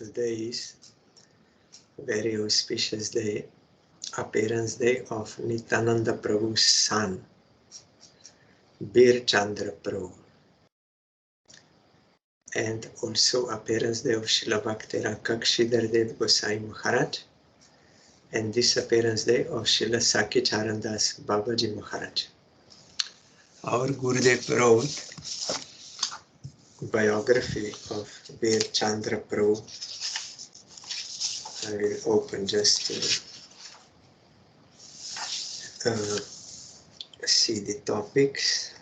Today is very auspicious day, appearance day of Nityananda Prabhu's son, Virachandra Prabhu, and also appearance day of Srila Bhakti Rakshak Sridhar Gosvami Maharaj, and disappearance day of Srila Sakhi-Charan Babaji Maharaj. Our Gurudev wrote biography of Virachandra Prabhu. I will open just to see the topics.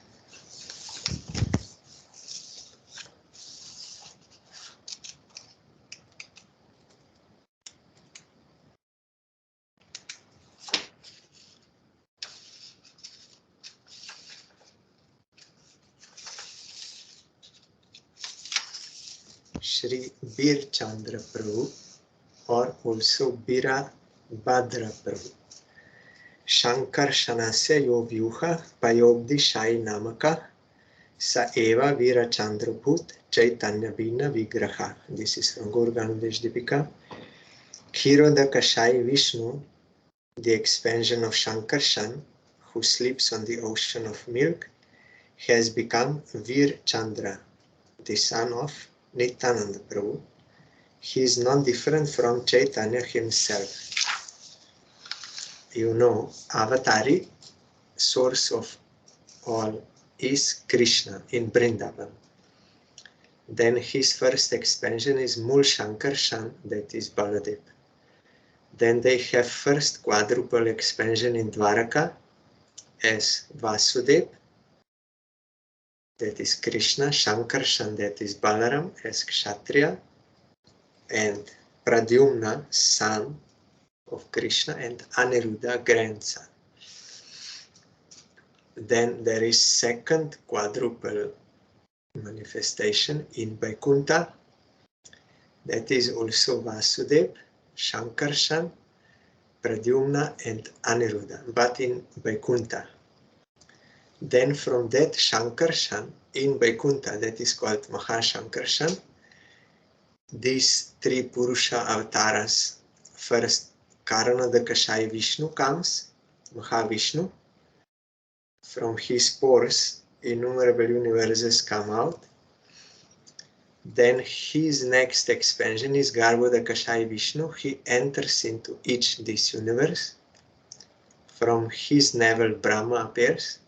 Shri Virachandra Prabhu, or also Virabhadra Prabhu. Shankar Shanasya Yo Vyuha Payobdi Shai Namaka Sa Eva Virachandra Bhut Chaitanya Bina Vigraha. This is from Guru Gandesh Dipika. Kshirodaka Shai Vishnu, the expansion of Shankarshan, who sleeps on the ocean of milk, has become Virachandra, the son of Nityananda Prabhu. He is not different from Chaitanya himself. You know, Avatari, source of all, is Krishna in Vrindavan. Then his first expansion is Mul Shankarshan, that is Baladev. Then they have first quadruple expansion in Dwaraka as Vasudev, that is Krishna, Shankarshan, that is Balaram as Kshatriya, and Pradyumna, son of Krishna, and Aniruddha, grandson. Then there is second quadruple manifestation in Vaikuntha, that is also Vasudev, Shankarshan, Pradyumna, and Aniruddha, but in Vaikuntha. Then from that Shankarshan in Vaikuntha, that is called Mahashankarshan, these three Purusha avatars, first Karanadakashai Vishnu comes, Mahavishnu. From his pores, innumerable universes come out. Then his next expansion is Garbhodakashai Vishnu. He enters into each this universe. From his navel, Brahma appears.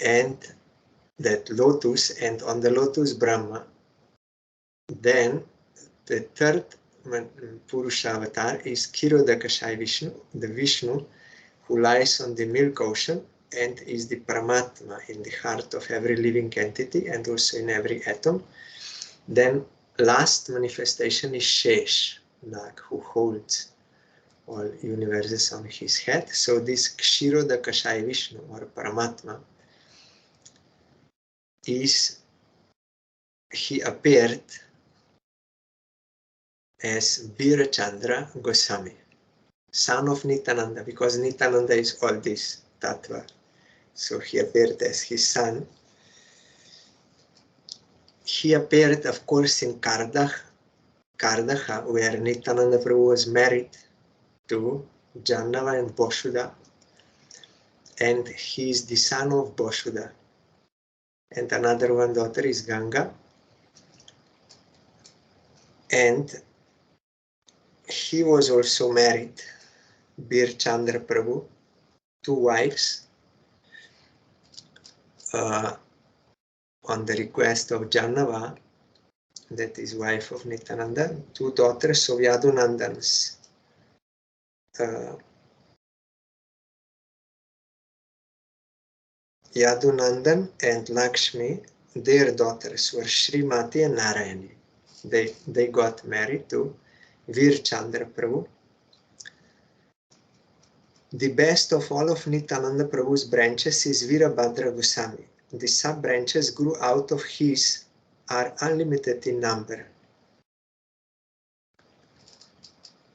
And that lotus, and on the lotus, Brahma. Then the third Purusha avatar is Kshirodakashai Vishnu, the Vishnu who lies on the milk ocean and is the Paramatma in the heart of every living entity and also in every atom. Then last manifestation is Shesh, Nag, who holds all universes on his head. So this Kshirodakashai Vishnu, or Paramatma, he appeared as Virachandra Gosvami, son of Nityananda, because Nityananda is all this tattva. So he appeared as his son. He appeared, of course, in Kardaha, where Nityananda Prabhu was married to Jannava and Boshuda, and he is the son of Boshuda. And another one daughter is Ganga. And he was also married, Virachandra Prabhu, 2 wives, on the request of Jannava, that is wife of Nityananda, 2 daughters of Yadunandans. Yadunandan and Lakshmi, their daughters were Srimati and Narayani. They got married to Virachandra Prabhu. The best of all of Nityananda Prabhu's branches is Virabhadra Goswami. The sub-branches grew out of his are unlimited in number.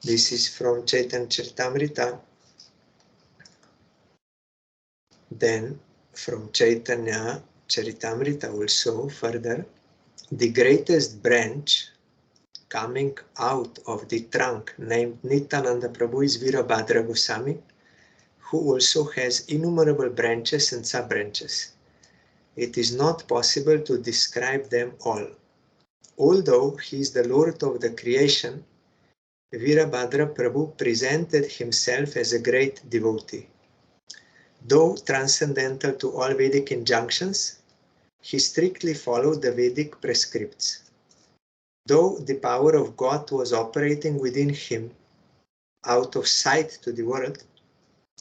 This is from Chaitanya Charitamrita. Then from Chaitanya Charitamrita also further, the greatest branch coming out of the trunk named Nityananda Prabhu is Virabhadra Goswami, who also has innumerable branches and sub-branches. It is not possible to describe them all. Although he is the Lord of the creation, Virabhadra Prabhu presented himself as a great devotee. Though transcendental to all Vedic injunctions, he strictly followed the Vedic prescripts. Though the power of God was operating within him, out of sight to the world,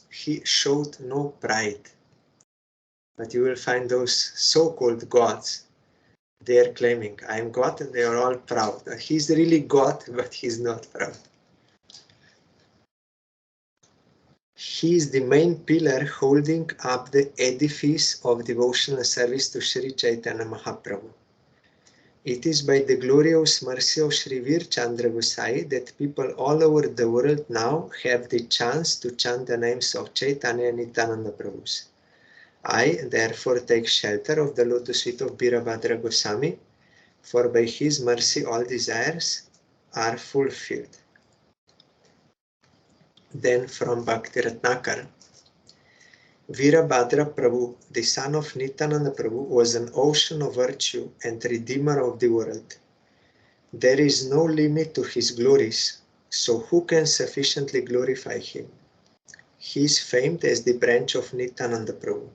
he showed no pride. But you will find those so-called gods, they are claiming, I am God, and they are all proud. He's really God, but he's not proud. He is the main pillar holding up the edifice of devotional service to Sri Chaitanya Mahaprabhu. It is by the glorious mercy of Sri Virachandra Gosai that people all over the world now have the chance to chant the names of Chaitanya and Nityananda Prabhus. I therefore take shelter of the lotus feet of Virabhadra Goswami, for by his mercy all desires are fulfilled. Then from Bhakti Ratnakar, Virabhadra Prabhu, the son of Nityananda Prabhu, was an ocean of virtue and redeemer of the world. There is no limit to his glories, so who can sufficiently glorify him? He is famed as the branch of Nityananda Prabhu.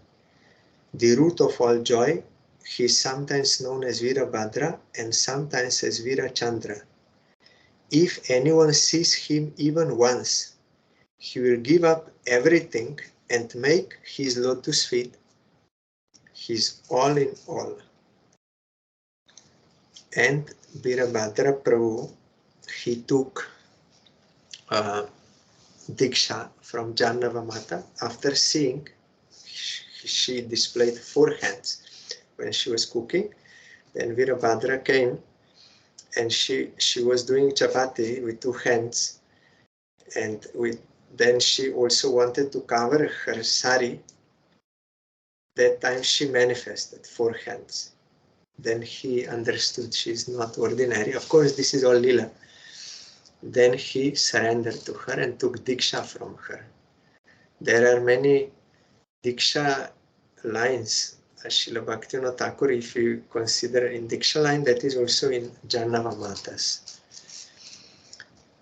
The root of all joy, he is sometimes known as Virabhadra and sometimes as Virachandra. If anyone sees him even once, he will give up everything and make his lotus feet his all in all. And Virabhadra Prabhu, he took Diksha from Jannava Mata after seeing she displayed 4 hands when she was cooking. Then Virabhadra came and she was doing chapati with 2 hands, and then she also wanted to cover her sari. That time she manifested 4 hands. Then he understood she is not ordinary. Of course, this is all lila. Then he surrendered to her and took Diksha from her. There are many Diksha lines. Srila Bhaktivinoda Ṭhākura, if you consider in Diksha line, that is also in Jannava Matas.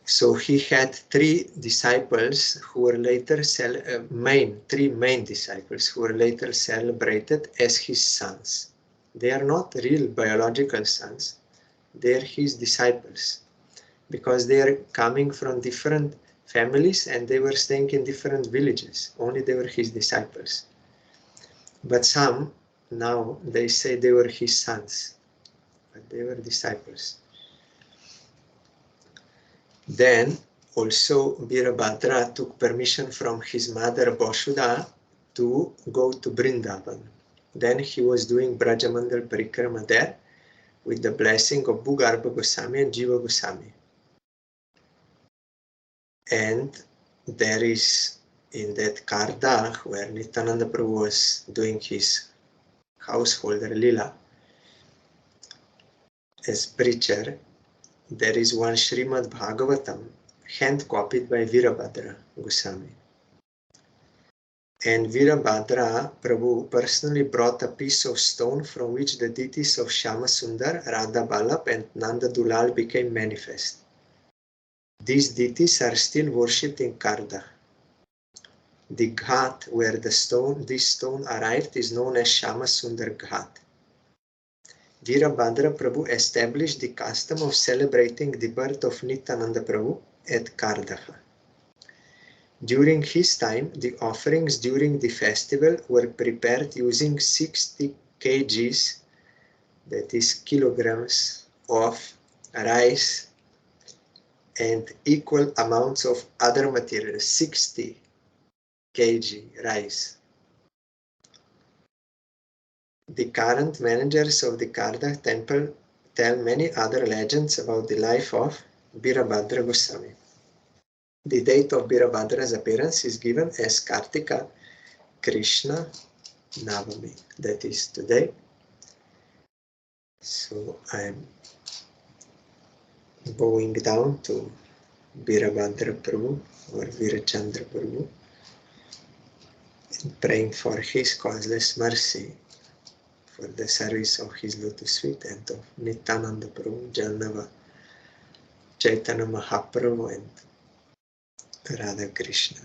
So he had 3 disciples who were later three main disciples who were later celebrated as his sons. They are not real biological sons, they are his disciples, because they are coming from different families and they were staying in different villages. Only they were his disciples. But some, now they say they were his sons, but they were disciples. Then also Virabhadra took permission from his mother Vasudha to go to Vrindavan. Then he was doing Brajamandal Parikrama there with the blessing of Bhugarbha Goswami and Jiva Goswami. And there is in that Karda where Nityananda Prabhu was doing his householder Lila as preacher, there is one Srimad Bhagavatam hand copied by Virabhadra Goswami. And Virabhadra Prabhu personally brought a piece of stone from which the deities of Shyama Sundar, Radha Ballabh and Nanda Dulal became manifest. These deities are still worshipped in Karda. The ghat where this stone arrived is known as Shyama Sundar Ghat. Virabhadra Prabhu established the custom of celebrating the birth of Nityananda Prabhu at Kardaha. During his time, the offerings during the festival were prepared using 60 kgs, that is kilograms, of rice and equal amounts of other materials, 60 kg rice. The current managers of the Karda temple tell many other legends about the life of Virabhadra Goswami. The date of Virabhadra's appearance is given as Kartika Krishna Navami, that is today. So I am bowing down to Virabhadra Prabhu or Virachandra Prabhu and praying for his causeless mercy for the service of his lotus feet and of Nityananda Prabhu, Jannava, Chaitanya Mahaprabhu and Radha Krishna.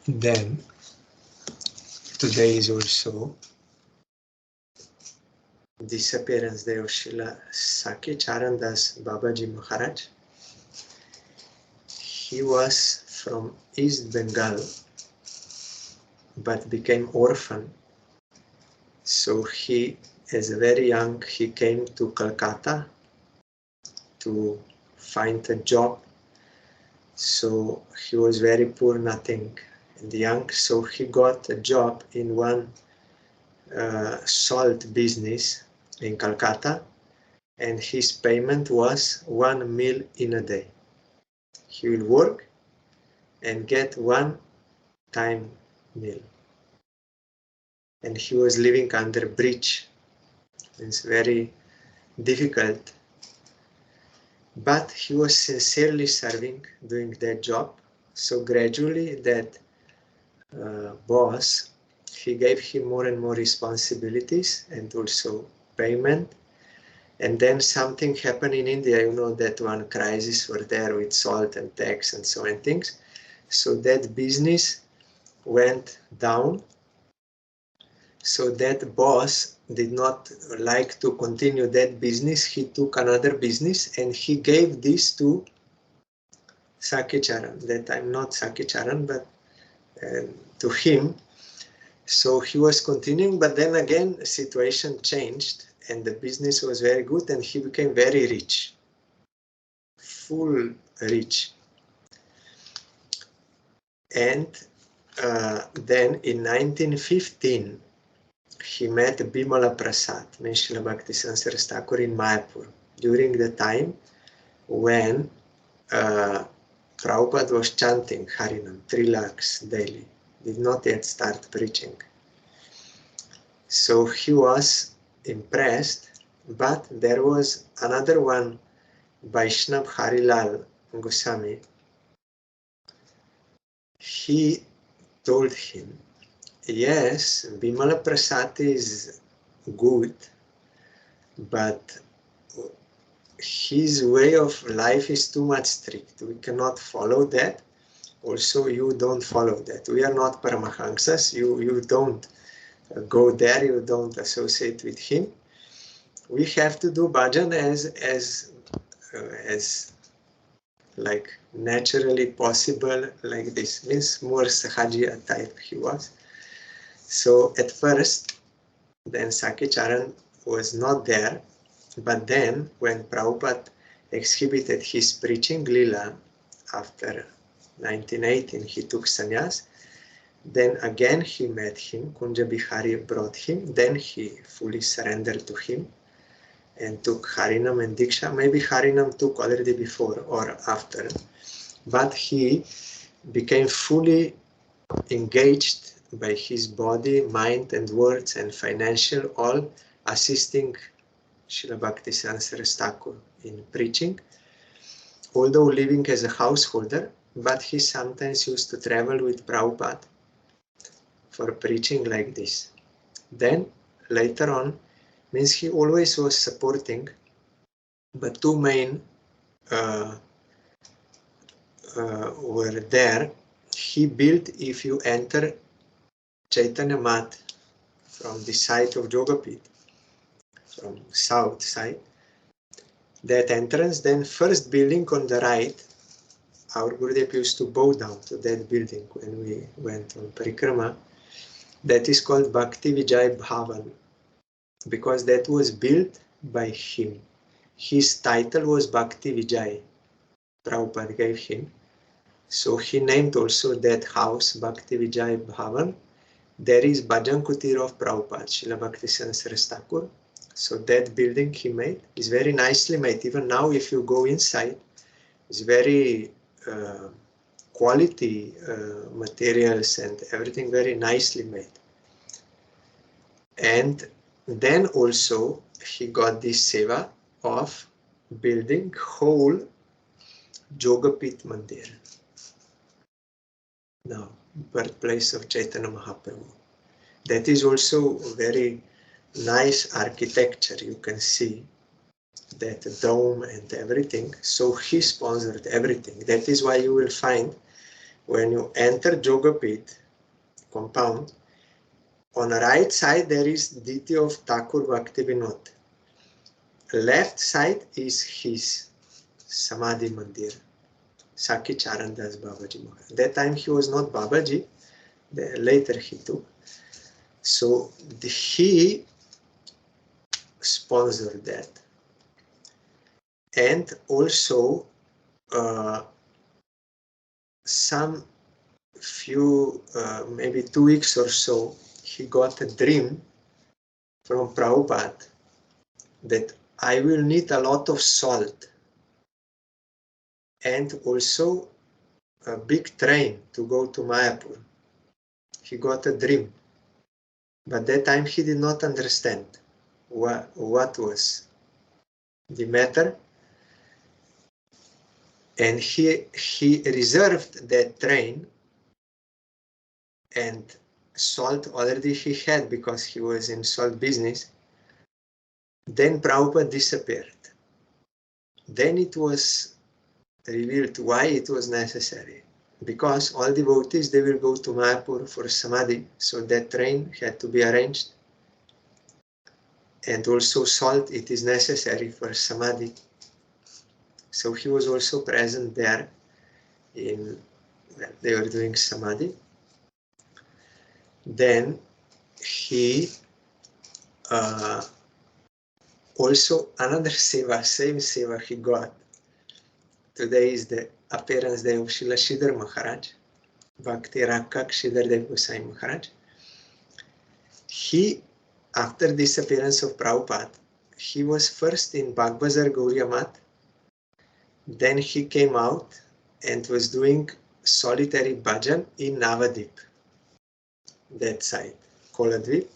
Then, today is also Disappearance Day of Srila Sakhi-Charan Das Babaji Maharaj. He was from East Bengal but became orphan. So he, as very young, he came to Calcutta to find a job. So he was very poor, nothing, and young. So he got a job in one salt business in Calcutta, and his payment was 1 meal in a day. He will work and get 1 time meal. And he was living under bridge. It's very difficult. But he was sincerely serving, doing that job. So gradually that boss, he gave him more and more responsibilities and also payment. And then something happened in India, you know, that one crisis were there with salt and tax and so on things. So that business went down. So that boss did not like to continue that business. He took another business and he gave this to Sakhi-Charan. That I'm not Sakhi-Charan, but to him. So he was continuing, but then again, the situation changed and the business was very good and he became very rich, full rich. And then in 1915, he met Bimala Prasad, Srila Bhakti Thakur in Mayapur, during the time when Prabhupada was chanting Harinam, 3 lakhs daily, did not yet start preaching. So he was impressed, but there was another one, Vaishnav Harilal Gosvami. He told him, yes, Bimala Prasad is good, but his way of life is too much strict. We cannot follow that. Also, you don't follow that. We are not Paramahansas. You don't go there. You don't associate with him. We have to do bhajan as like naturally possible, like this. Means more sahajiya type he was. So at first, then Sakhi-Charan was not there. But then, when Prabhupada exhibited his preaching Lila after 1918, he took sannyas. Then again he met him, Kunja Bihari brought him, then he fully surrendered to him and took Harinam and Diksha. Maybe Harinam took already before or after, but he became fully engaged by his body, mind and words and financial, all assisting Srila Bhakti Thakur in preaching, although living as a householder, but he sometimes used to travel with Prabhupada for preaching like this. Then later on, means he always was supporting, but 2 main were there. He built, if you enter Chaitanya Mat from the side of Jogapit, from south side, that entrance, then first building on the right, our Gurudev used to bow down to that building when we went on Parikrama. That is called Bhakti Vijay Bhavan, because that was built by him. His title was Bhakti Vijay. Prabhupada gave him. So he named also that house Bhakti Vijay Bhavan. There is Bhajan Kutir of Prabhupada, Srila Bhakti Thakur. So that building he made is very nicely made. Even now, if you go inside, it's very quality materials and everything very nicely made. And then also he got this seva of building whole Jogapit Mandir. Now, birthplace of Chaitanya Mahaprabhu. That is also very nice architecture. You can see that dome and everything. So he sponsored everything. That is why you will find when you enter Jogapit compound, on the right side there is deity of Ṭhākura Bhaktivinoda. Left side is his Samadhi Mandir, Sakhi-Charan Das Babaji Maharaj. That time he was not Babaji, later he took. So he sponsored that. And also some few, maybe 2 weeks or so, he got a dream from Prabhupada that I will need a lot of salt and also a big train to go to Mayapur. He got a dream, but that time he did not understand what was the matter, and he reserved that train, and salt already he had because he was in salt business. Then Prabhupada disappeared. Then it was revealed why it was necessary. Because all devotees, they will go to Mayapur for Samadhi, so that train had to be arranged. And also salt, it is necessary for Samadhi. So he was also present there when they were doing Samadhi. Then he also another seva, same seva he got. Today is the appearance day of Srila Sridhar Maharaj, Bhakti Rakshak Sridhar Gosvami Maharaj. He, after this appearance of Prabhupada, he was first in Bagbazar Gauriya Math. Then he came out and was doing solitary bhajan in Navadip, that side, Koladvip.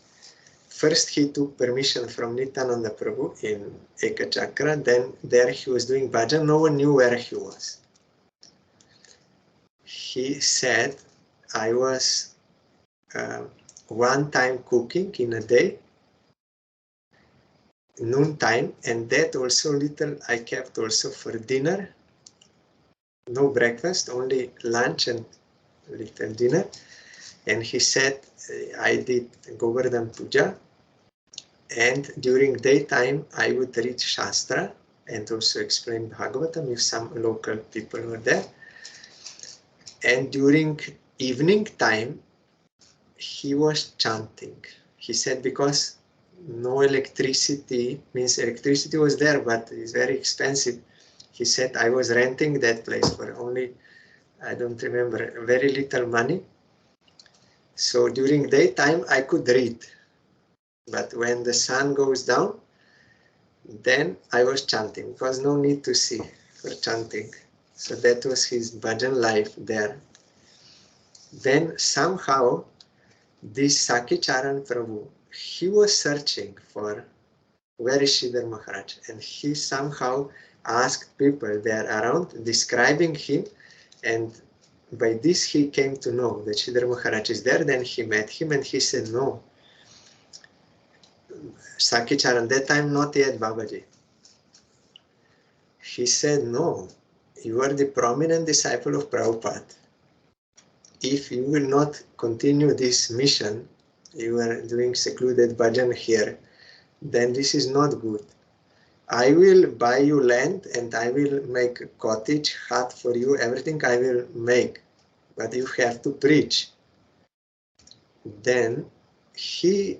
First he took permission from Nityananda Prabhu in Ekachakra, then there he was doing bhajan, no one knew where he was. He said, I was one time cooking in a day, noon time, and that also little I kept also for dinner. No breakfast, only lunch and little dinner. And he said, I did Govardhan Puja, and during daytime I would read Shastra and also explain Bhagavatam if some local people were there. And during evening time, he was chanting. He said because no electricity, means electricity was there, but it's very expensive. He said, I was renting that place for only, I don't remember, very little money. So during daytime, I could read. But when the sun goes down, then I was chanting, because no need to see for chanting. So that was his bhajan life there. Then somehow, this Sakhi-Charan Prabhu, he was searching for where is Sridhar Maharaj, and he somehow asked people there around, describing him, and by this he came to know that Sridhar Maharaj is there. Then he met him and he said, no, Sakhi-Charan, that time not yet Babaji. He said, no, you are the prominent disciple of Prabhupada. If you will not continue this mission, you are doing secluded bhajan here, then this is not good. I will buy you land and I will make a cottage, hut for you, everything I will make, but you have to preach. Then he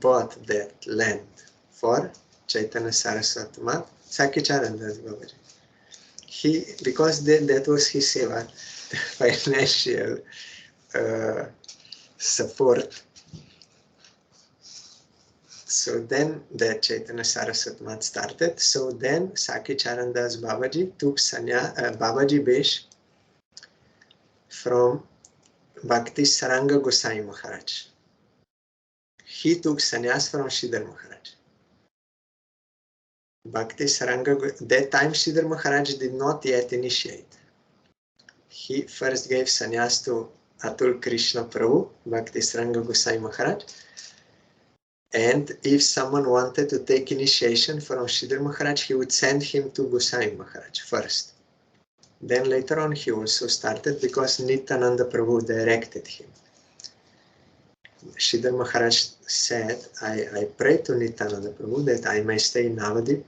bought that land for Chaitanya Saraswati Math, Sakhi-Charan Das Babaji. Because that was his seva, financial support. So then the Chaitanya Saraswati Math started. So then Sakhi-Charan Das Babaji took Babaji Besh from Bhakti Saranga Gosai Maharaj. he took sannyas from Sridhar Maharaj. Bhakti Saranga, that time Sridhar Maharaj did not yet initiate. He first gave sannyas to Atul Krishna Prabhu, Bhakti Saranga Gosai Maharaj. And if someone wanted to take initiation from Sridhar Maharaj, he would send him to Gosai Maharaj first. Then later on he also started because Nityananda Prabhu directed him. Sridhar Maharaj said, I pray to Nityananda Prabhu that I may stay in Navadip.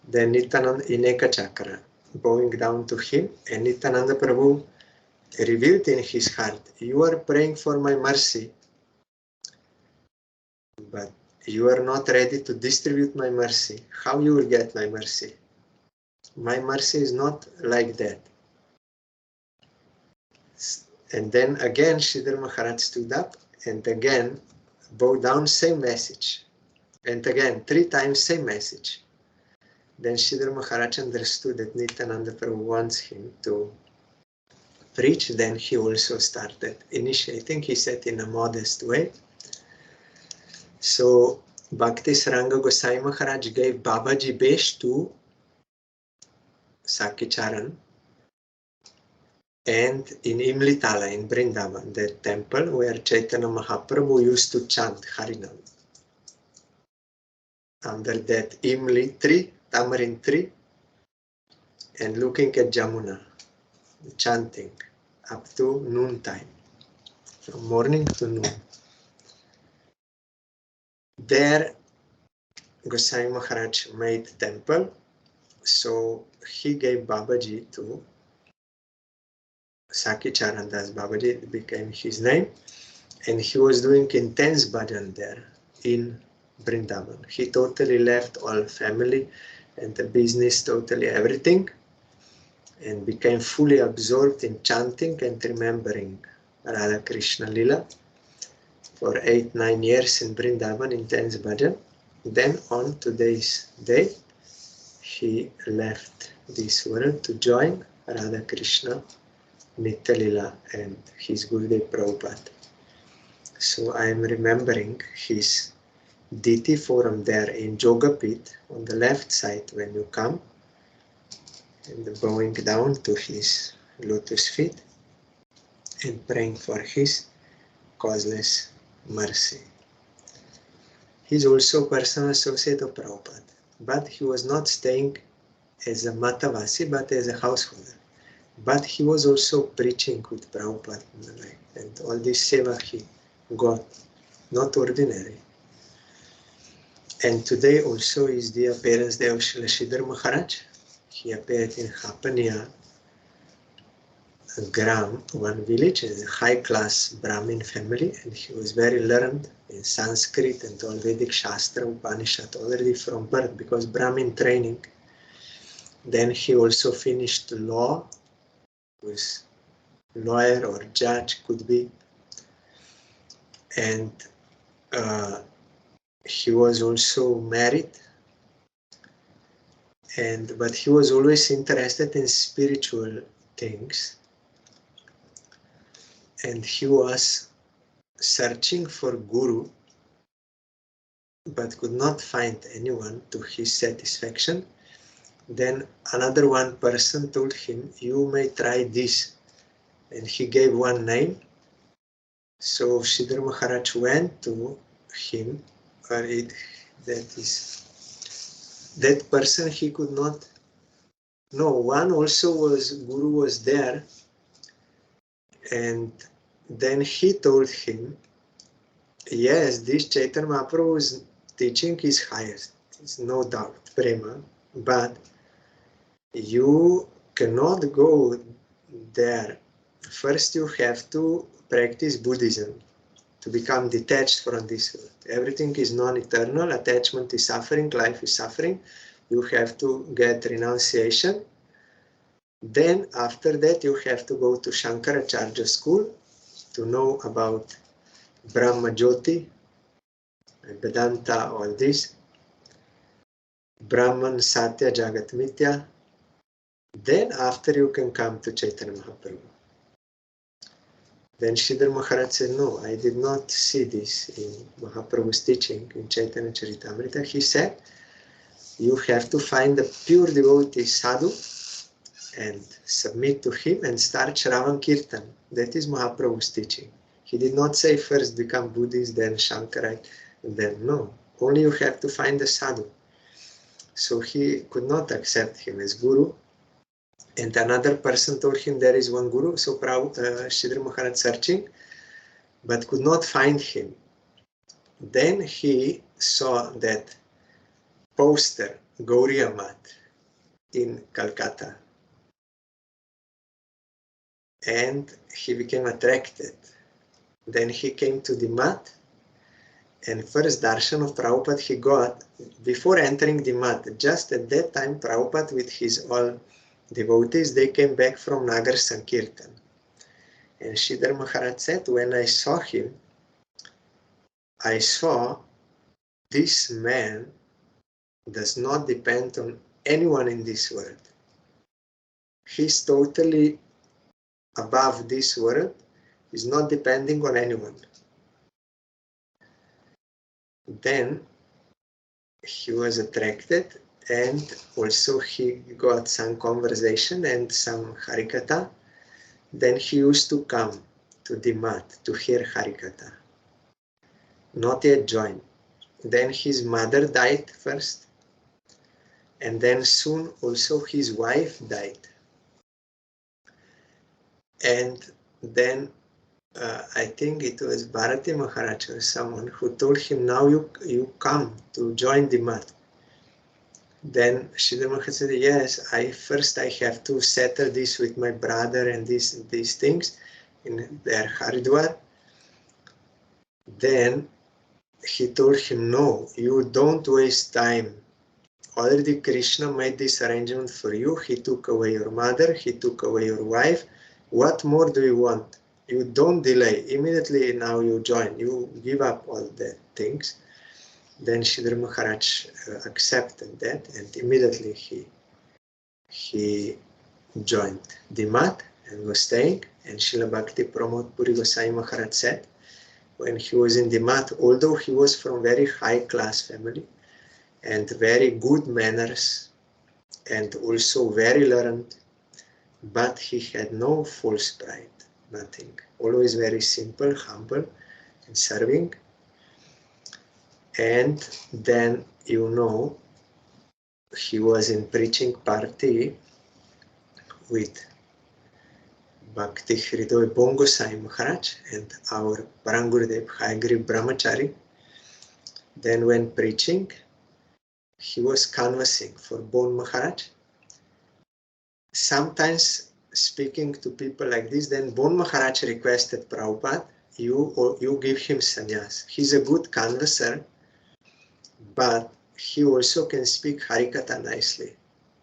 Then Nityananda in Eka Chakra, going down to him, and Nityananda Prabhu revealed in his heart, you are praying for my mercy, but you are not ready to distribute my mercy. How you will get my mercy? My mercy is not like that. And then again Sridhar Maharaj stood up and again bowed down, same message. And again 3 times same message. Then Sridhar Maharaj understood that Nityananda Prabhu wants him to preach. Then he also started initiating, he said, in a modest way. So Bhakti Saranga Gosai Maharaj gave Babaji Besh to Sakhi-Charan. And in Imlitala, in Vrindavan, the temple where Chaitanya Mahaprabhu used to chant Harinam. Under that Imli tree, tamarind tree, and looking at Jamuna, chanting up to noon time, from morning to noon. There, Gosai Maharaj made temple, so he gave Babaji to Sakhi-Charan Das Babaji, became his name, and he was doing intense bhajan there in Vrindavan. He totally left all family and the business, totally everything, and became fully absorbed in chanting and remembering Radha Krishna Lila for 8-9 years in Vrindavan, intense bhajan. Then on today's day, he left this world to join Radha Krishna Nitya Lila and his Gurudev Prabhupada. So I am remembering his Diti forum there in Jogapit on the left side when you come, and bowing down to his lotus feet and praying for his causeless mercy. He is also personal associate of Prabhupada, but he was not staying as a Matavasi but as a householder. But he was also preaching with Prabhupada and all this seva he got, not ordinary. And today also is the appearance day of Srila Maharaj. He appeared in Hapania, Gram, one village, as a high-class Brahmin family, and he was very learned in Sanskrit and all Vedic Shastra, Upanishad already from birth, because Brahmin training. Then he also finished law, was lawyer or judge, could be, and he was also married, but he was always interested in spiritual things, and he was searching for guru but could not find anyone to his satisfaction. Then another one person told him, you may try this, and he gave one name. So Sridhar Maharaj went to him, that person he could not know. One also was, Guru was there, and then he told him, yes, this Chaitanya Mahaprabhu's teaching is highest, it's no doubt, prema, but you cannot go there. First you have to practice Buddhism to become detached from this world. Everything is non-eternal, attachment is suffering, life is suffering. You have to get renunciation. Then after that you have to go to Shankaracharya school to know about Brahma Jyoti, Vedanta, all this. Brahman, Satya, Jagat Mithya. Then after you can come to Chaitanya Mahaprabhu. Then Sridhar Maharaj said, no, I did not see this in Mahaprabhu's teaching in Chaitanya Charitamrita. He said, you have to find a pure devotee sadhu and submit to him and start Shravan Kirtan. That is Mahaprabhu's teaching. He did not say first become Buddhist, then Shankarite, then no. Only you have to find a sadhu. So he could not accept him as guru. And another person told him there is one guru. So Sridhar Maharaj searching, but could not find him. Then he saw that poster, Gauriya Mat, in Calcutta. And he became attracted. Then he came to the mat, and first darshan of Prabhupada he got before entering the mat. Just at that time, Prabhupada with his all devotees, they came back from Nagar Sankirtan. And Sridhar Maharaj said, when I saw him, I saw this man does not depend on anyone in this world. He's totally above this world, is not depending on anyone. Then he was attracted, and also he got some conversation and some harikatha. Then he used to come to the mat to hear harikatha. Not yet joined. Then his mother died first, and then soon also his wife died. And then I think it was Bharati Maharaj or someone who told him, now you come to join the mat. Then Sridhar Maharaj said, yes, I have to settle this with my brother and these things in their Haridwar. Then he told him, no, you don't waste time. Already Krishna made this arrangement for you. He took away your mother, he took away your wife. What more do you want? You don't delay. Immediately now you join. You give up all the things. Then Sridhar Maharaj accepted that, and immediately he joined the mat and was staying. And Srila Bhakti Pramod Puri Gosai Maharaj said, when he was in the mat, although he was from very high class family and very good manners and also very learned, but he had no false pride, nothing. Always very simple, humble, and serving. And then, he was in preaching party with Bhakti Hridoy Bongosai Maharaj and our Parangurudev Hayagriv Brahmachari. Then when preaching, he was canvassing for Bon Maharaj. Sometimes speaking to people like this, then Bon Maharaj requested Prabhupada, you give him sannyas. He's a good canvasser, but he also can speak Harikatha nicely.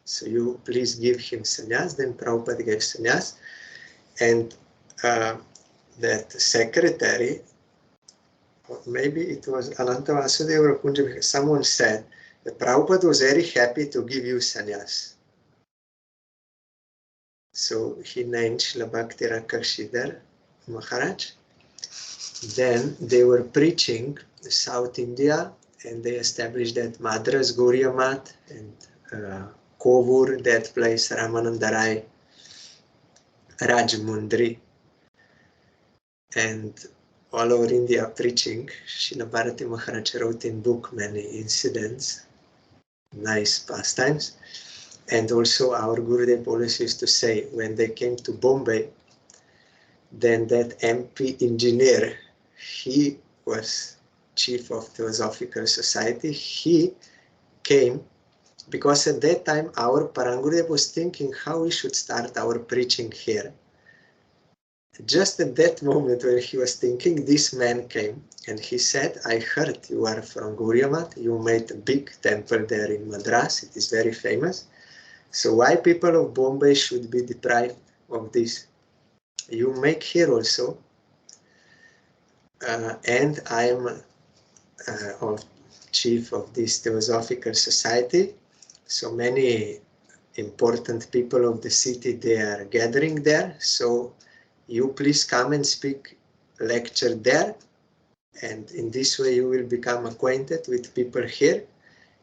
So you please give him sannyas. Then Prabhupada gave sannyas. And that secretary, or maybe it was Ananta Vasudeva or Kunja, someone said that Prabhupada was very happy to give you sannyas. So he named Srila Bhakti Rakshak Maharaj. Then they were preaching South India, and they established that Madras Gauriya Mat and Kovur, that place, Ramanandarai, Rajmundri, and all over India preaching. Srila Bharati Maharaj wrote in book many incidents, nice pastimes. And also our Gurudev always used to say, when they came to Bombay, then that MP engineer, he was chief of Theosophical Society, he came, because at that time our Parangurudev was thinking how we should start our preaching here. Just at that moment when he was thinking, this man came and he said, I heard you are from Gauriya Mat, you made a big temple there in Madras, it is very famous. So why people of Bombay should be deprived of this? You make here also. And I am chief of this Theosophical Society. So many important people of the city, they are gathering there. So you please come and speak lecture there, and in this way you will become acquainted with people here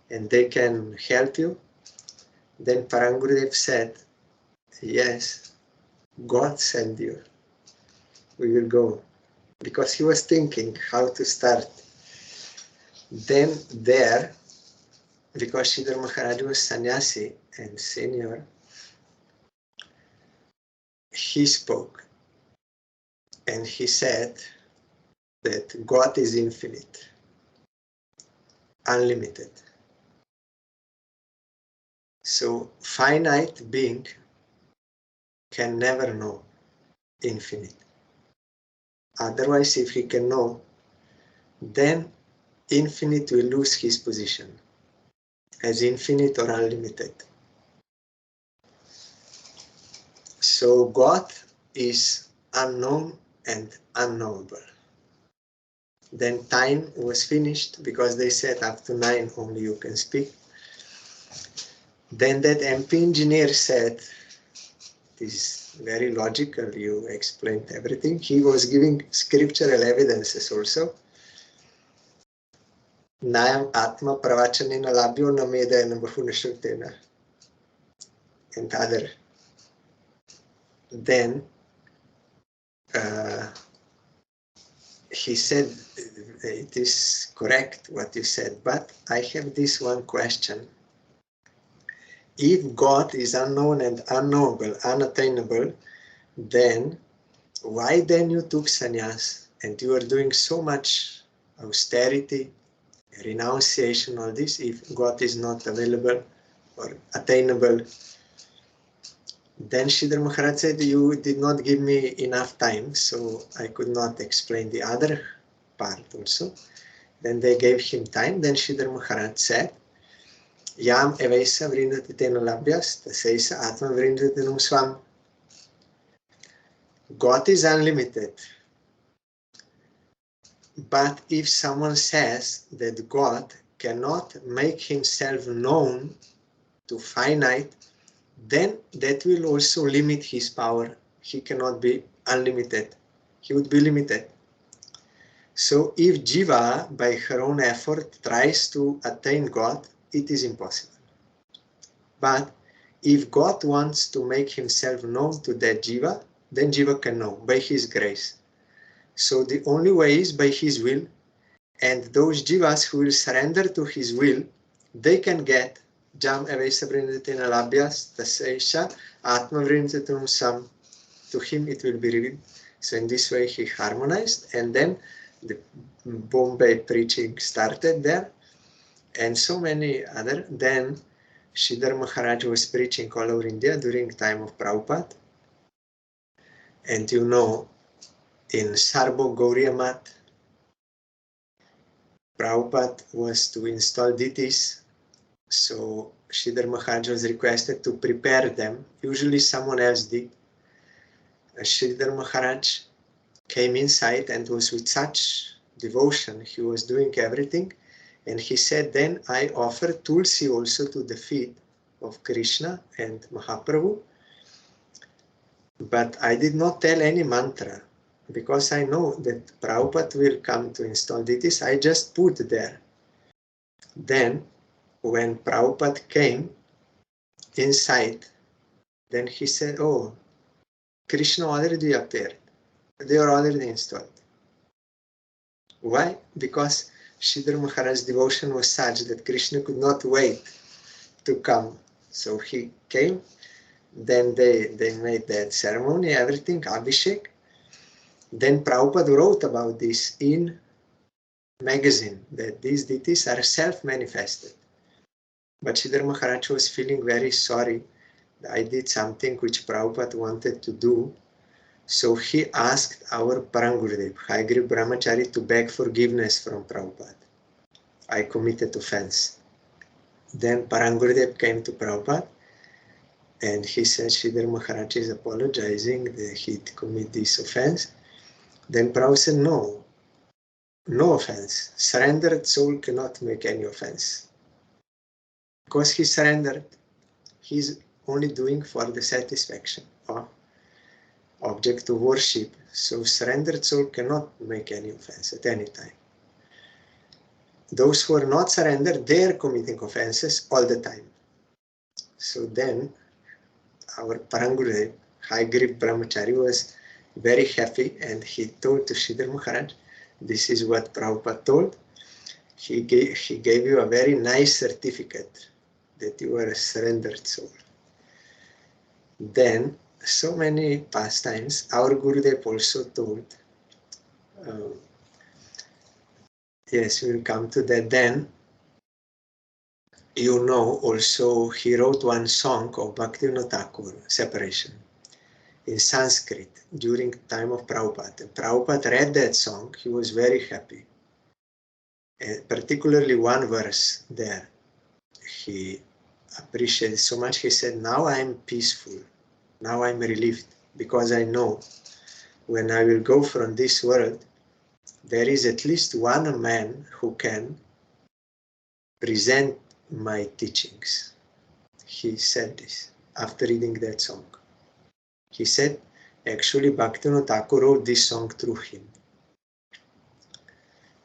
and they can help you. Then Parangurudev said, yes, God sent you. We will go. Because he was thinking how to start. Then there, because Sridhar Maharaj was sannyasi and senior, he spoke. And he said that God is infinite, unlimited. So finite being can never know infinite. Otherwise, if he can know, then infinite will lose his position as infinite or unlimited. So God is unknown and unknowable. Then time was finished because they said up to 9 only you can speak. Then that MP engineer said, this is very logical, you explained everything. He was giving scriptural evidences also. Nayam Atma Pravachanena Labhyo Namedayana Bahunashrutena and other. Then he said, it is correct what you said, but I have this one question. If God is unknown and unknowable, unattainable, then why then you took sannyas and you are doing so much austerity, renunciation, all this, if God is not available or attainable? Then Sridhar Maharaj said, you did not give me enough time, so I could not explain the other part also. Then they gave him time. Then Sridhar Maharaj said, Yam evaisa vrindati tena labhyas, tasaisa atma vrindati num swam. God is unlimited. But if someone says that God cannot make himself known to finite, then that will also limit his power. He cannot be unlimited. He would be limited. So if Jiva, by her own effort, tries to attain God, it is impossible. But if God wants to make himself known to that Jiva, then Jiva can know by his grace. So the only way is by his will, and those Jivas who will surrender to his will, they can get Jam Evesa Vrindatina Labhyas, Taseisha, Atma Vrindatunum Sam. To him it will be revealed. So in this way he harmonized, and then the Bombay preaching started there, and so many other. Then Sridhar Maharaj was preaching all over India during time of Prabhupada. And you know, in Sarbo Gauriya Math, Prabhupada was to install deities. So Sridhar Maharaj was requested to prepare them. Usually someone else did. Sridhar Maharaj came inside and was with such devotion. He was doing everything. And he said, then I offer Tulsi also to the feet of Krishna and Mahaprabhu. But I did not tell any mantra, because I know that Prabhupada will come to install deities. I just put there. Then, when Prabhupada came inside, then he said, oh, Krishna already appeared. They are already installed. Why? Because Sridhar Maharaj's devotion was such that Krishna could not wait to come. So he came. Then they made that ceremony, everything, Abhishek. Then Prabhupada wrote about this in magazine, that these deities are self-manifested. But Sridhar Maharaj was feeling very sorry that I did something which Prabhupada wanted to do. So he asked our Parangurudev, Hayagriva Brahmachari, to beg forgiveness from Prabhupada. I committed offense. Then Parangurudev came to Prabhupada and he said, Sridhar Maharaj is apologizing that he committed this offense. Then Prabhupada said, no, no offense. Surrendered soul cannot make any offense. Because he surrendered, he's only doing for the satisfaction of object of worship. So surrendered soul cannot make any offense at any time. Those who are not surrendered, they are committing offenses all the time. So then our Parangurudev, High Grip Brahmachari, was very happy, and he told to Sridhar Maharaj, this is what Prabhupada told. He gave you a very nice certificate that you are a surrendered soul. Then, so many pastimes, our Gurudev also told, yes, we'll come to that. Then, you know, also he wrote one song of Bhaktivinoda Ṭhākura, Separation, in Sanskrit during time of Prabhupada. And Prabhupada read that song, he was very happy. And particularly one verse there, he appreciated so much. He said, now I'm peaceful, now I'm relieved, because I know when I will go from this world, there is at least one man who can present my teachings. He said this after reading that song. He said, actually, Bhaktivinoda Ṭhākura wrote this song through him.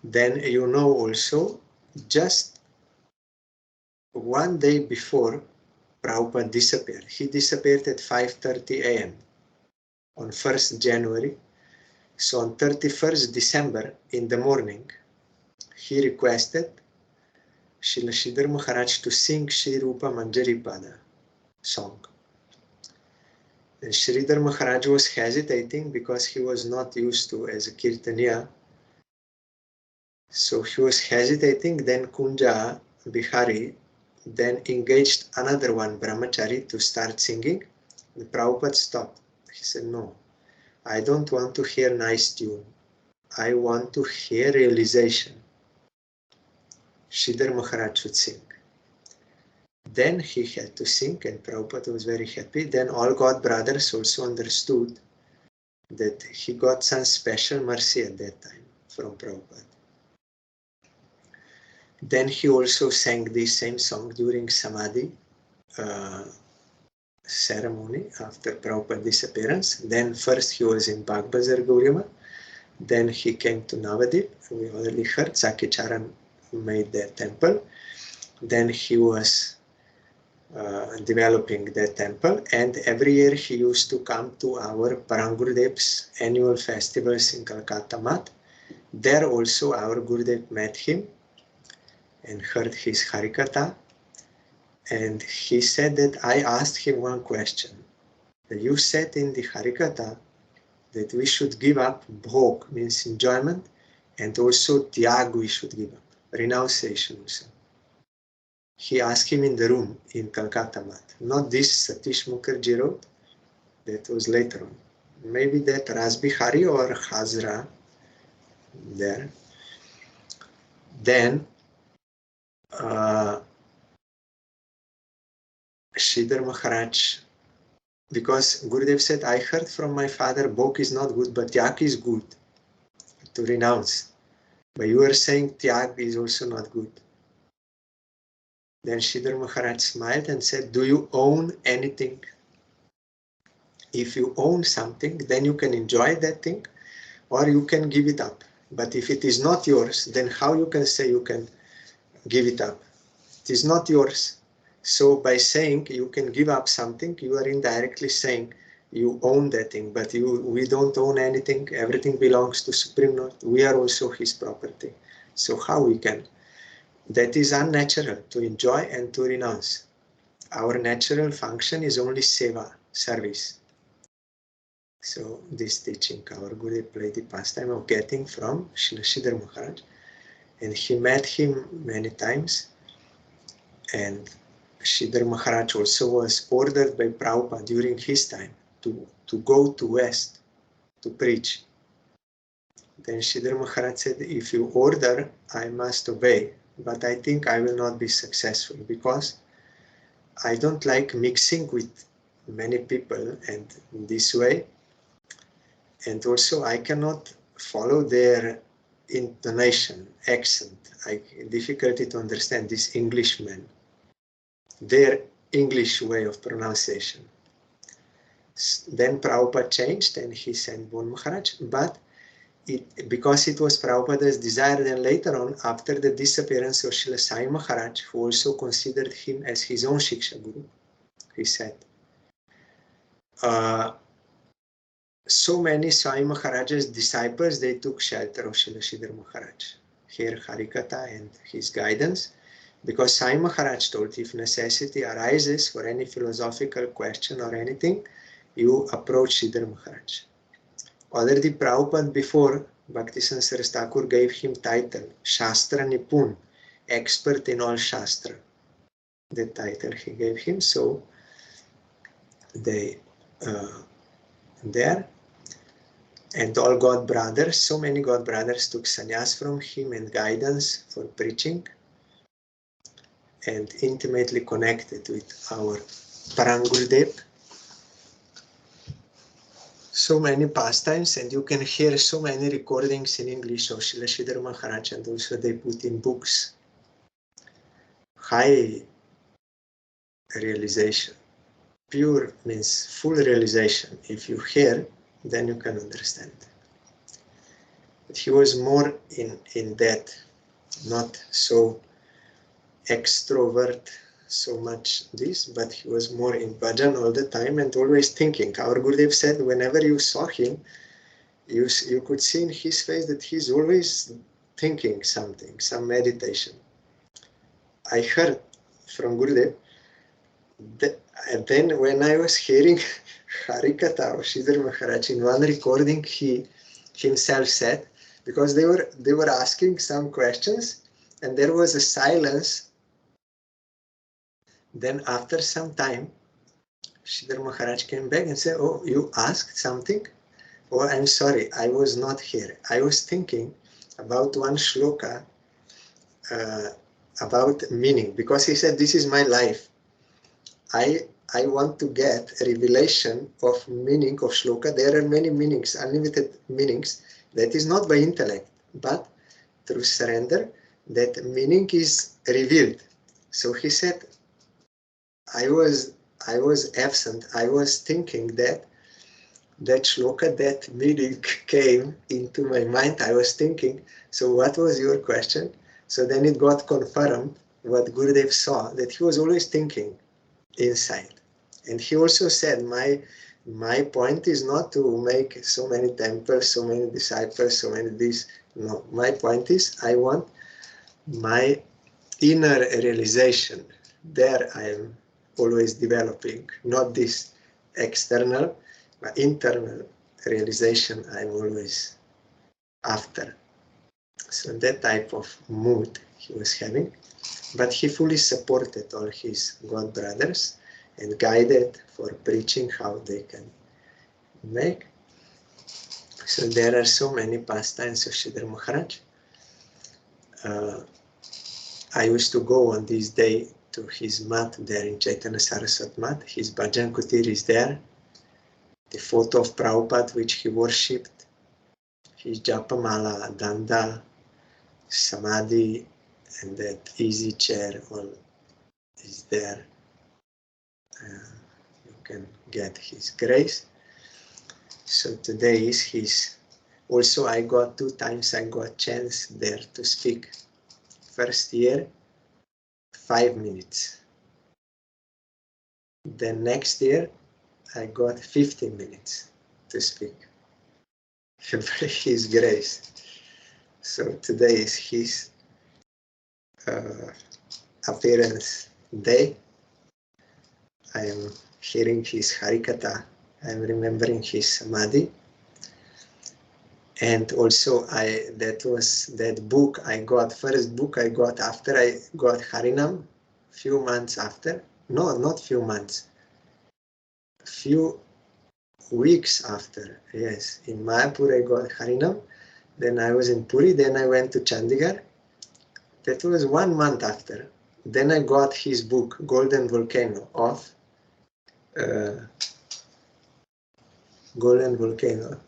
Then you know also, just one day before Prabhupada disappeared, he disappeared at 5:30 a.m. on 1st January. So on 31st December in the morning, he requested Srila Sridhar Maharaj to sing Shri Rupa Manjari Pada song. And Sridhar Maharaj was hesitating because he was not used to as a Kirtaniya. So he was hesitating. Then Kunja Bihari then engaged another one, Brahmachari, to start singing. The Prabhupada stopped. He said, no, I don't want to hear nice tune. I want to hear realization. Sridhar Maharaj should sing. Then he had to sing, and Prabhupada was very happy. Then all God brothers also understood that he got some special mercy at that time from Prabhupada. Then he also sang this same song during Samadhi ceremony after Prabhupada's disappearance. Then first he was in Bagbazar Gauriama. Then he came to Navadip. We already heard Sakhi-Charan made that temple. Then he was developing that temple, and every year he used to come to our Parangurudev's annual festivals in Calcutta Math. There also our Gurudev met him and heard his Harikatha, and he said that I asked him one question. You said in the Harikatha that we should give up bhog, means enjoyment, and also tyag we should give up, renunciation also. He asked him in the room in Calcutta Math. Not this Satish Mukherjee wrote, that was later on. Maybe that Rasbihari or Hazra there. Then Sridhar Maharaj, because Gurudev said, I heard from my father, bhog is not good, but tyag is good, to renounce. But you are saying tyag is also not good. Then Sridhar Maharaj smiled and said, do you own anything? If you own something, then you can enjoy that thing, or you can give it up. But if it is not yours, then how you can say you can give it up? It is not yours. So by saying you can give up something, you are indirectly saying you own that thing, but we don't own anything. Everything belongs to Supreme Lord. We are also his property. So how we can? That is unnatural, to enjoy and to renounce. Our natural function is only seva, service. So this teaching, our Guru played the pastime of getting from Srila Sridhar Maharaj, and he met him many times. And Sridhar Maharaj also was ordered by Prabhupada during his time to go to West to preach. Then Sridhar Maharaj said, if you order, I must obey, but I think I will not be successful because I don't like mixing with many people and in this way. And also I cannot follow their intonation, accent. Difficulty to understand this Englishmen, their English way of pronunciation. Then Prabhupada changed and he sent Bon Maharaj, but because it was Prabhupada's desire, then later on, after the disappearance of Srila Sai Maharaj, who also considered him as his own Shiksha Guru, he said, so many Sai Maharaj's disciples, they took shelter of Srila Sridhar Maharaj, here Harikatha and his guidance, because Sai Maharaj told, if necessity arises for any philosophical question or anything, you approach Sridhar Maharaj. Already Prabhupada before, Bhakti Thakur gave him title, Shastra Nipun, expert in all Shastra. The title he gave him, so they there, and all God brothers, so many God brothers took sannyas from him and guidance for preaching, and intimately connected with our Parangurudev. So many pastimes, and you can hear so many recordings in English of Srila Sridhar Maharaj, and also they put in books. High realization. Pure means full realization. If you hear, then you can understand. But he was more in that, not so extrovert, so much this, but he was more in bhajan all the time and always thinking. Our Gurudev said whenever you saw him, you could see in his face that he's always thinking something, some meditation. I heard from Gurudev that, and then when I was hearing Harikatha of Sridhar Maharaj in one recording, he himself said, because they were asking some questions and there was a silence. Then after some time, Sridhar Maharaj came back and said, oh, you asked something? Oh, I'm sorry, I was not here. I was thinking about one shloka about meaning, because he said, this is my life. I want to get a revelation of meaning of shloka. There are many meanings, unlimited meanings. That is not by intellect, but through surrender, that meaning is revealed. So he said, I was absent. I was thinking that shloka, that meaning came into my mind. I was thinking, so what was your question? So then it got confirmed what Gurudev saw, that he was always thinking inside. And he also said, my point is not to make so many temples, so many disciples, so many this. No, my point is I want my inner realization. There I am always developing, not this external, but internal realization I'm always after. So that type of mood he was having, but he fully supported all his God brothers and guided for preaching how they can make. So there are so many pastimes of Sridhar Maharaj. I used to go on this day to his mat there in Chaitanya Saraswat mat. His bhajan kutir is there. The photo of Prabhupada which he worshipped, his japamala, danda, samadhi, and that easy chair all is there. You can get his grace. So today is his. Also I got 2 times I got chance there to speak. First year, 5 minutes. Then next year, I got 15 minutes to speak. By his grace. So today is his appearance day. I am hearing his Harikatha. I am remembering his Samadhi. And also that book I got, first book I got after I got Harinam, few months after. No, not few months. Few weeks after, yes. In Mayapur I got Harinam. Then I was in Puri. Then I went to Chandigarh. That was 1 month after. Then I got his book, Golden Volcano, of Golden Volcano.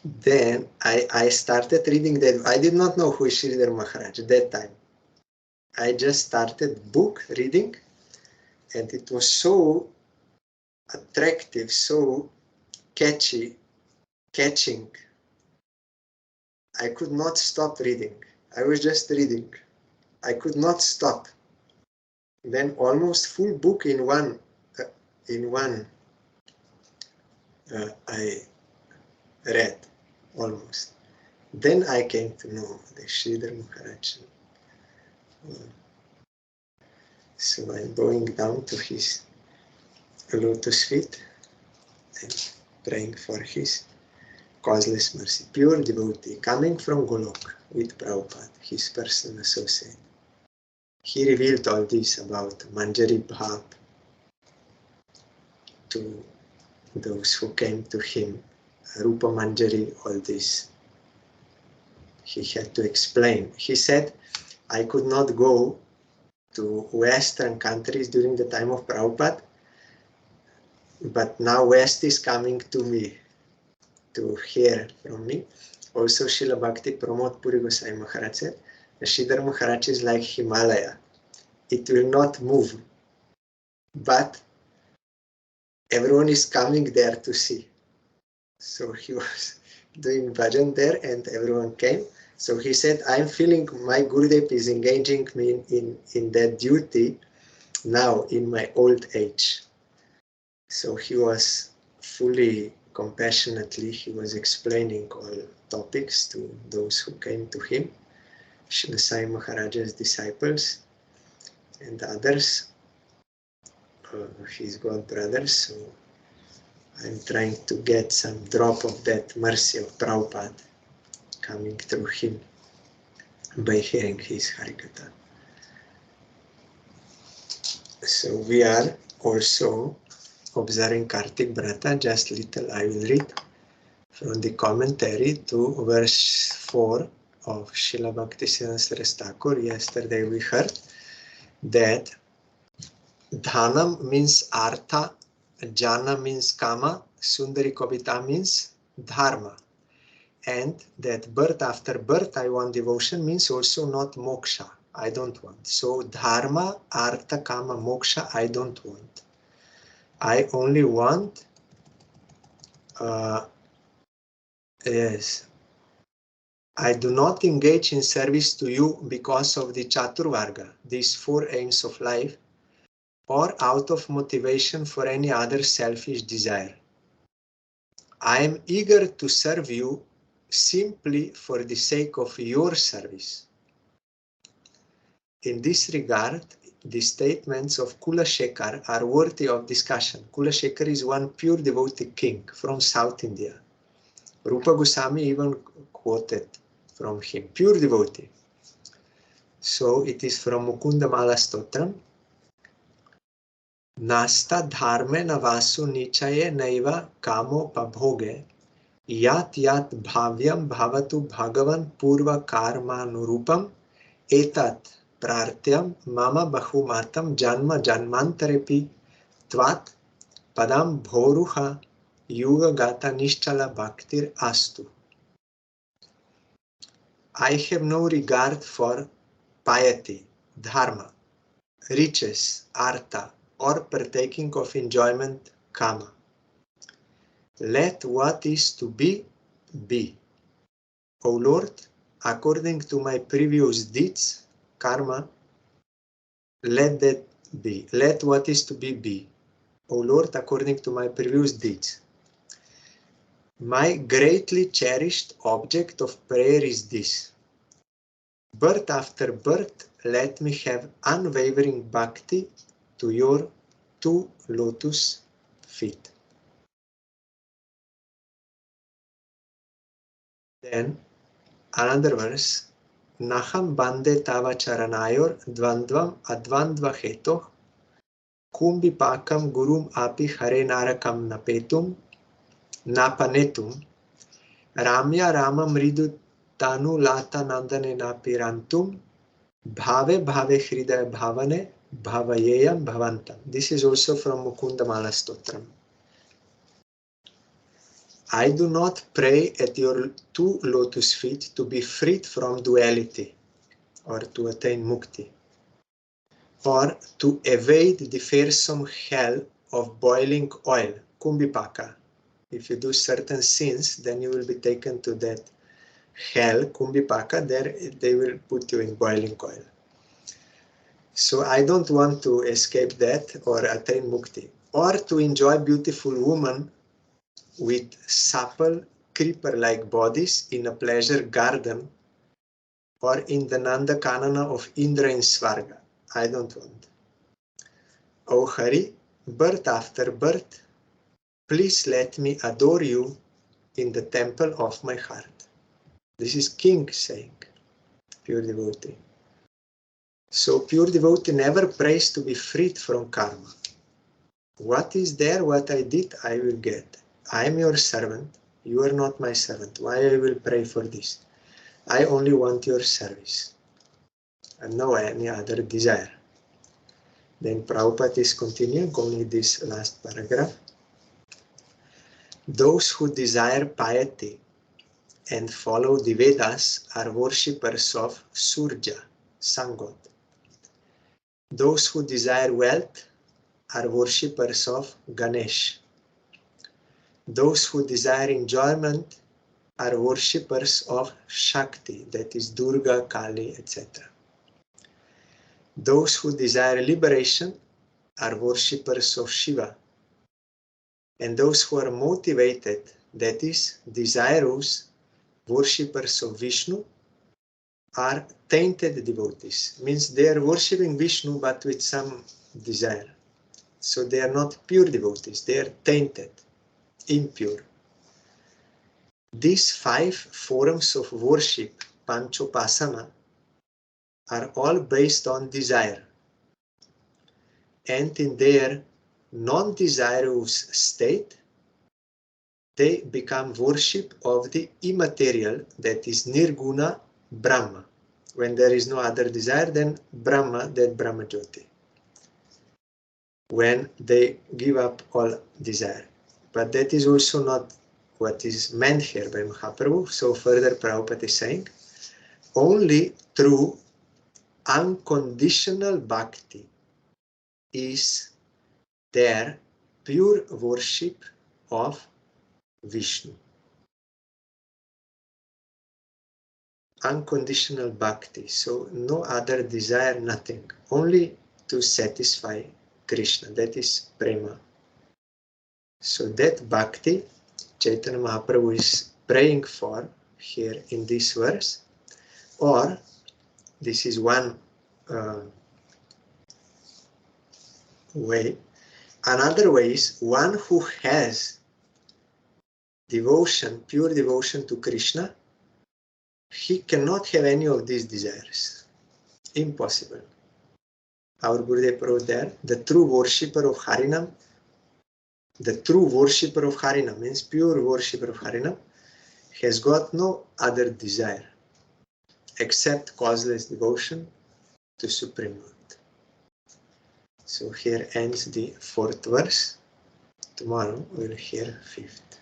Then I started reading that. I did not know who is Sridhar Maharaj at that time. I just started book reading, and it was so attractive, so catching. I could not stop reading. I was just reading. I could not stop. Then almost full book in one. I read almost. Then I came to know the Sridhar Maharaj. So I'm going down to his lotus feet and praying for his causeless mercy. Pure devotee coming from Golok with Prabhupada, his personal associate. He revealed all this about Manjari Bhav to those who came to him. Rupa Manjari, all this. He had to explain. He said, I could not go to Western countries during the time of Prabhupada, but now West is coming to me to hear from me. Also, Srila Bhakti Pramod Puri Goswami Maharaj said, the Sridhar Maharaj is like Himalaya. It will not move, but everyone is coming there to see. So he was doing bhajan there and everyone came. So he said, I'm feeling my Gurudev is engaging me in that duty now in my old age. So he was fully, compassionately, he was explaining all topics to those who came to him, Srila Sai Maharaja's disciples and others, his god brothers. So I'm trying to get some drop of that mercy of Prabhupada coming through him by hearing his Harikatha. So we are also observing Kartik VRATA. Just little I will read from the commentary to verse 4 of Srila Bhakti Siksastaka. Yesterday we heard that Dhanam means Artha, Jana means Kama, Sundari Kobita means Dharma. And that birth after birth I want devotion means also not moksha. I don't want. So dharma, artha, kama, moksha, I don't want. I only want, yes, I do not engage in service to you because of the Chaturvarga, these four aims of life, or out of motivation for any other selfish desire. I am eager to serve you simply for the sake of your service. In this regard, the statements of Kula Shekhar are worthy of discussion. Kula Shekhar is one pure devotee king from South India. Rupa Goswami even quoted from him, pure devotee. So it is from Mukunda Mala Stotram. Nasta dharme navasu nichaye naiva kamo pabhoge yat yat bhavyam bhavatu bhagavan purva karma nurupam etat prartyam mama bahumatam janma janmantarepi tvat padam bhoruha yuga gata nischala bhaktir astu. I have no regard for piety, dharma, riches, artha, or partaking of enjoyment, kama. Let what is to be, be. O Lord, according to my previous deeds, karma, let that be. Let what is to be, be. O Lord, according to my previous deeds. My greatly cherished object of prayer is this. Birth after birth, let me have unwavering bhakti to your two lotus feet. Then another verse. Naham bande tava charanayor dvandvam advandva heto kumbi pakam gurum api hare narakam napetum napanetum ramya rama mridu tanu lata nandane napirantum bhave bhave hridaya bhavane bhavayeyam bhavantam. This is also from Mukunda Mala Stotram. I do not pray at your two lotus feet to be freed from duality or to attain mukti, or to evade the fearsome hell of boiling oil, kumbhipaka. If you do certain sins, then you will be taken to that hell, kumbhipaka. There they will put you in boiling oil. So I don't want to escape that or attain mukti, or to enjoy beautiful women with supple creeper-like bodies in a pleasure garden or in the Nanda Kanana of Indra in Svarga. I don't want. O Hari, birth after birth, please let me adore you in the temple of my heart. This is king saying, pure devotee. So pure devotee never prays to be freed from karma. What is there, what I did, I will get. I am your servant, you are not my servant. Why I will pray for this? I only want your service and no any other desire. Then Prabhupada is continuing, only this last paragraph. Those who desire piety and follow the Vedas are worshippers of Surja, sun god. Those who desire wealth are worshippers of Ganesh. Those who desire enjoyment are worshippers of Shakti, that is Durga, Kali, etc. Those who desire liberation are worshippers of Shiva. And those who are motivated, that is desirous, worshippers of Vishnu, are tainted devotees. Means they are worshipping Vishnu but with some desire. So they are not pure devotees, they are tainted, impure. These 5 forms of worship, Panchopasana, are all based on desire. And in their non-desirous state, they become worship of the immaterial, that is Nirguna Brahma. When there is no other desire, then Brahma, that Brahma Jyoti. When they give up all desire. But that is also not what is meant here by Mahaprabhu. So further Prabhupada is saying, only through unconditional bhakti is there pure worship of Vishnu. Unconditional bhakti, so no other desire, nothing, only to satisfy Krishna, that is prema. So that bhakti Chaitanya Mahaprabhu is praying for here in this verse, or this is one way. Another way is one who has devotion, pure devotion to Krishna, he cannot have any of these desires. Impossible. Our Gurudev wrote there, the true worshipper of Harinam, the true worshipper of Harinam means pure worshipper of Harinam, has got no other desire except causeless devotion to Supreme Lord. So here ends the 4th verse. Tomorrow we'll hear 5th.